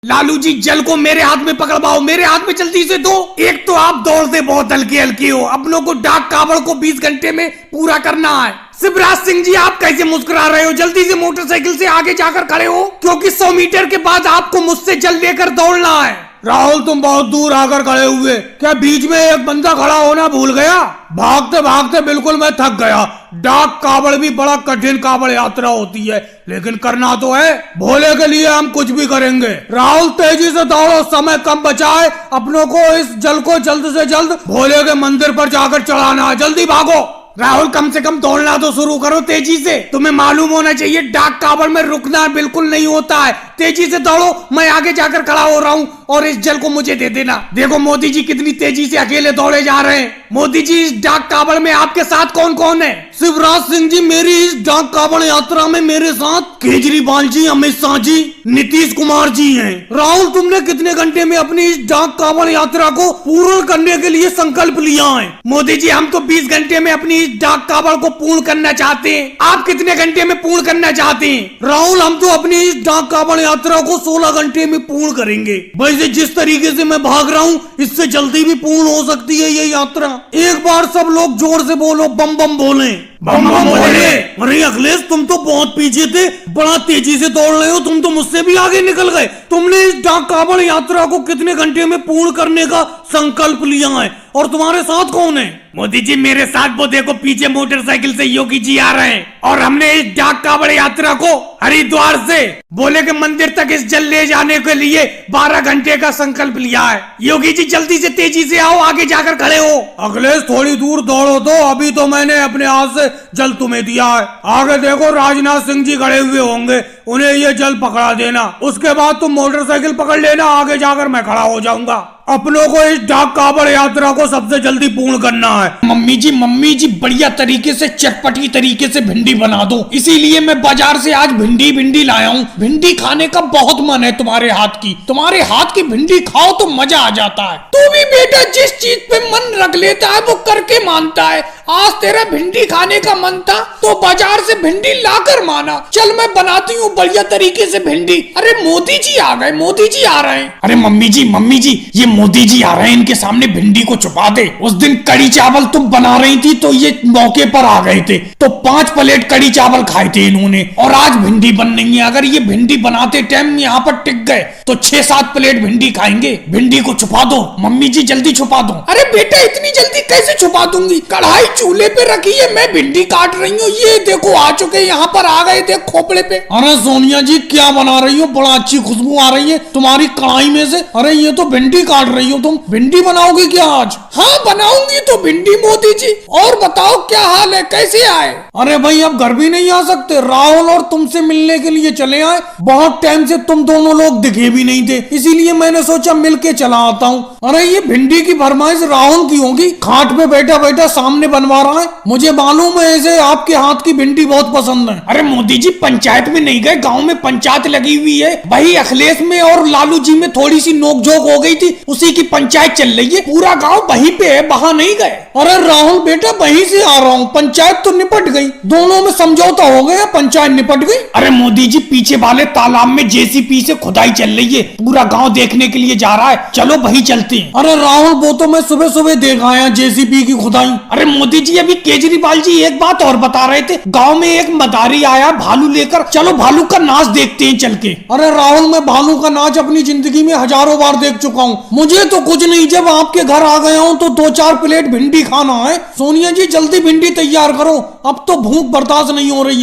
लालू जी जल को मेरे हाथ में पकड़वाओ, मेरे हाथ में जल्दी से दो। एक तो आप दौड़ते बहुत हल्के हल्के हो, अपनों को डाक कावड़ को 20 घंटे में पूरा करना है। शिवराज सिंह जी आप कैसे मुस्कुरा रहे हो? जल्दी से मोटरसाइकिल से आगे जाकर खड़े हो, क्योंकि 100 मीटर के बाद आपको मुझसे जल लेकर दौड़ना है। राहुल तुम बहुत दूर आकर खड़े हुए, क्या बीच में एक बंदा खड़ा होना भूल गया? भागते भागते बिल्कुल मैं थक गया। डाक कावड़ भी बड़ा कठिन कावड़ यात्रा होती है, लेकिन करना तो है। भोले के लिए हम कुछ भी करेंगे। राहुल तेजी से दौड़ो, समय कम बचा है। अपनों को इस जल को जल्द से जल्द भोले के मंदिर पर जाकर चढ़ाना है। जल्दी भागो। राहुल कम से कम दौड़ना तो शुरू करो तेजी से। तुम्हें मालूम होना चाहिए डाक कावड़ में रुकना बिल्कुल नहीं होता है। तेजी से दौड़ो, मैं आगे जाकर खड़ा हो रहा हूँ और इस जल को मुझे दे देना। देखो मोदी जी कितनी तेजी से अकेले दौड़े जा रहे हैं। मोदी जी इस डाक कावड़ में आपके साथ कौन कौन है? शिवराज सिंह जी मेरी इस डाक कावड़ यात्रा में मेरे साथ केजरीवाल जी, अमित शाह जी, नीतीश कुमार जी हैं। राहुल तुमने कितने घंटे में अपनी इस डाक कावड़ यात्रा को पूर्ण करने के लिए संकल्प लिया है? मोदी जी हम तो 20 घंटे में अपनी इस डाक कावड़ को पूर्ण करना चाहते हैं। आप कितने घंटे में पूर्ण करना चाहते हैं? राहुल हम तो अपनी इस डाक कावड़ यात्रा को 16 घंटे में पूर्ण करेंगे। वैसे जिस तरीके से मैं भाग रहा हूँ इससे जल्दी भी पूर्ण हो सकती है ये यात्रा। एक बार सब लोग जोर से बोलो, बम बम बोले। बम बम बोले। अरे अखिलेश तुम तो बहुत पीछे थे, बड़ा तेजी से दौड़ रहे हो, तुम तो मुझसे भी आगे निकल गए। तुमने इस डाक कावड़ यात्रा को कितने घंटे में पूर्ण करने का संकल्प लिया है और तुम्हारे साथ कौन है? मोदी जी मेरे साथ वो देखो पीछे मोटरसाइकिल से योगी जी आ रहे हैं और हमने इस डाक कावड़ यात्रा को हरिद्वार से भोले के मंदिर तक इस जल ले जाने के लिए 12 घंटे का संकल्प लिया है। योगी जी जल्दी से तेजी से आओ, आगे जाकर खड़े हो। अखिलेश थोड़ी दूर दौड़ो तो, अभी तो मैंने अपने हाथ से जल तुम्हें दिया है। आगे देखो राजनाथ सिंह जी खड़े हुए होंगे, उन्हें ये जल पकड़ा देना। उसके बाद तुम मोटरसाइकिल पकड़ लेना, आगे जाकर मैं खड़ा हो जाऊंगा। अपनों को इस डाक कावड़ यात्रा को सबसे जल्दी पूर्ण करना है। मम्मी जी बढ़िया तरीके से चटपटी तरीके से भिंडी बना दो, इसीलिए मैं बाजार से आज भिंडी लाया हूँ। भिंडी खाने का बहुत मन है तुम्हारे हाथ की। तुम्हारे हाथ की भिंडी खाओ तो मजा आ जाता है। तू भी बेटा जिस चीज पे मन रख लेता है वो करके मानता है। आज तेरा भिंडी खाने का मन था तो बाजार से भिंडी लाकर माना। चल मैं बनाती हूँ बढ़िया तरीके से भिंडी। अरे मोदी जी आ गए, मोदी जी आ रहे हैं। अरे मम्मी जी ये मोदी जी आ रहे हैं, इनके सामने भिंडी को छुपा दे। उस दिन कड़ी चावल तुम बना रही थी तो ये मौके पर आ गए थे, तो 5 प्लेट कड़ी चावल खाए थे इन्होंने, और आज भिंडी बन रही है। अगर ये भिंडी बनाते टाइम यहाँ पर टिक गए तो 6-7 प्लेट भिंडी खाएंगे। भिंडी को छुपा दो मम्मी जी, जल्दी छुपा दो। अरे बेटा इतनी जल्दी कैसे छुपा दूंगी? कढ़ाई चूल्हे पे रखी है, मैं भिंडी काट रही हूँ। ये देखो आ चुके, यहाँ पर आ गए थे खोपड़े पे। अरे सोनिया जी क्या बना रही हो? बड़ा अच्छी खुशबू आ रही है तुम्हारी कढ़ाई में से। अरे ये तो भिंडी काट रही हो तुम। भिंडी बनाओगी क्या आज? हाँ बनाऊंगी तो भिंडी। मोदी जी और बताओ क्या हाल है, कैसे आए? अरे भाई अब घर भी नहीं आ सकते, राहुल और तुमसे मिलने के लिए चले आए। बहुत टाइम से तुम दोनों लोग दिखे भी नहीं थे, इसीलिए मैंने सोचा मिलके चला आता हूँ। अरे ये भिंडी की फरमाइश राहुल की होगी, खाट पे बैठा बैठा सामने बनवा रहा है। मुझे मालूम है इसे आपके हाथ की भिंडी बहुत पसंद है। अरे मोदी जी पंचायत में नहीं गए, गाँव में पंचायत लगी हुई है। भाई अखिलेश में और लालू जी में थोड़ी सी नोकझोंक हो गई थी, उसी की पंचायत चल रही है। पूरा गांव वहीं पे है, वहां नहीं गए। अरे राहुल बेटा वहीं से आ रहा हूँ, पंचायत तो निपट गई, दोनों में समझौता हो गया, पंचायत निपट गई। अरे मोदी जी पीछे वाले तालाब में जेसीबी से खुदाई चल रही है, पूरा गांव देखने के लिए जा रहा है, चलो वहीं चलते हैं। अरे राहुल वो तो मैं सुबह सुबह देख आया जेसीबी की खुदाई। अरे मोदी जी अभी केजरीवाल जी एक बात और बता रहे थे, गाँव में एक मदारी आया भालू लेकर, चलो भालू का नाच देखते हैं चल के। अरे राहुल मैं भालू का नाच अपनी जिंदगी में हजारों बार देख चुका हूँ, मुझे तो कुछ नहीं। जब आपके घर आ गया हूँ तो 2-4 प्लेट भिंडी खाना है। सोनिया जी जल्दी भिंडी तैयार करो, अब तो भूख बर्दाश्त नहीं हो रही है।